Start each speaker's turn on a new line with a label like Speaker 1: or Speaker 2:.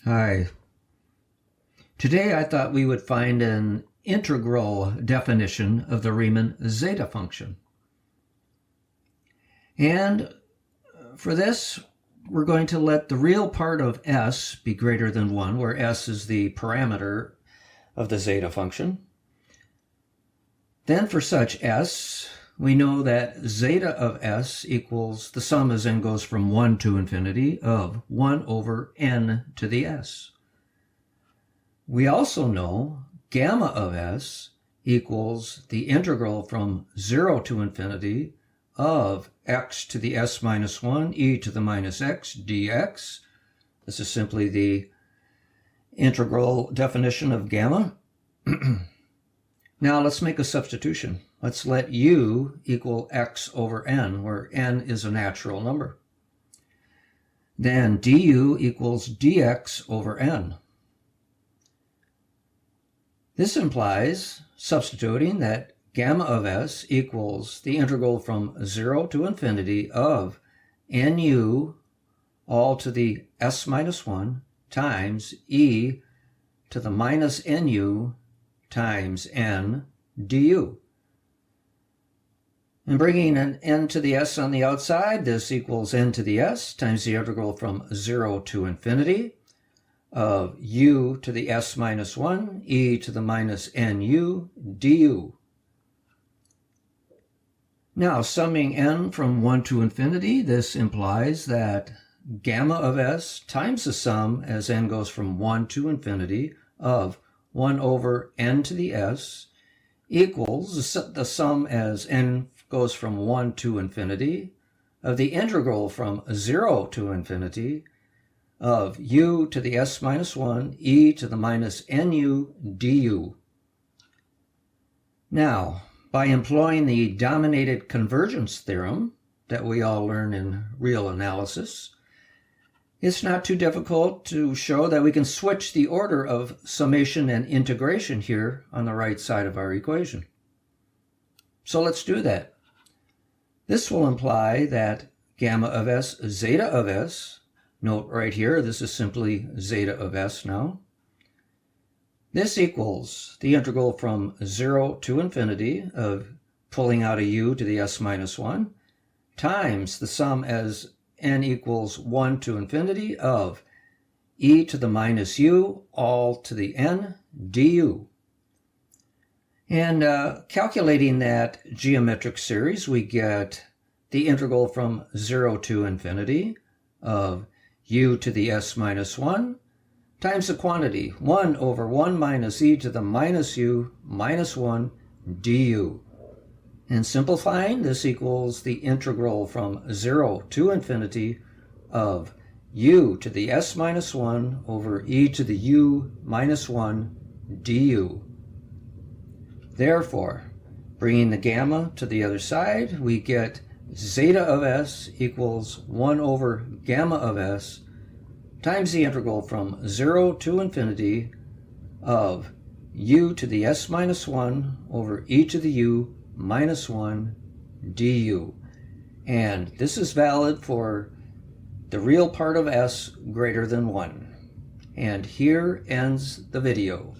Speaker 1: Hi. Today I thought we would find an integral definition of the Riemann zeta function. And for this, we're going to let the real part of s be greater than 1, where s is the parameter of the zeta function. Then for such s, we know that zeta of s equals the sum as n goes from 1 to infinity of 1 over n to the s. We also know gamma of s equals the integral from 0 to infinity of x to the s minus 1 e to the minus x dx. This is simply the integral definition of gamma. Now let's make a substitution. Let's let u equal x over n, where n is a natural number. Then du equals dx over n. This implies substituting that gamma of s equals the integral from 0 to infinity of nu all to the s minus 1 times e to the minus nu times n du. And bringing an n to the s on the outside, this equals n to the s times the integral from 0 to infinity of u to the s minus 1 e to the minus nu du. Now, summing n from 1 to infinity, this implies that gamma of s times the sum as n goes from 1 to infinity of 1 over n to the s equals the sum as n goes from 1 to infinity of the integral from 0 to infinity of u to the s minus 1 e to the minus nu du. Now, by employing the dominated convergence theorem that we all learn in real analysis, it's not too difficult to show that we can switch the order of summation and integration here on the right side of our equation. So let's do that. This will imply that gamma of s, zeta of s, note right here, this is simply zeta of s now. This equals the integral from 0 to infinity of pulling out a u to the s minus 1 times the sum as n equals 1 to infinity of e to the minus u all to the n du. And calculating that geometric series, we get the integral from 0 to infinity of u to the s minus 1 times the quantity 1 over 1 minus e to the minus u minus 1 du. And simplifying, this equals the integral from 0 to infinity of u to the s minus 1 over e to the u minus 1 du. Therefore, bringing the gamma to the other side, we get zeta of s equals 1 over gamma of s times the integral from 0 to infinity of u to the s minus 1 over e to the u minus 1 du. And this is valid for the real part of s greater than 1. And here ends the video.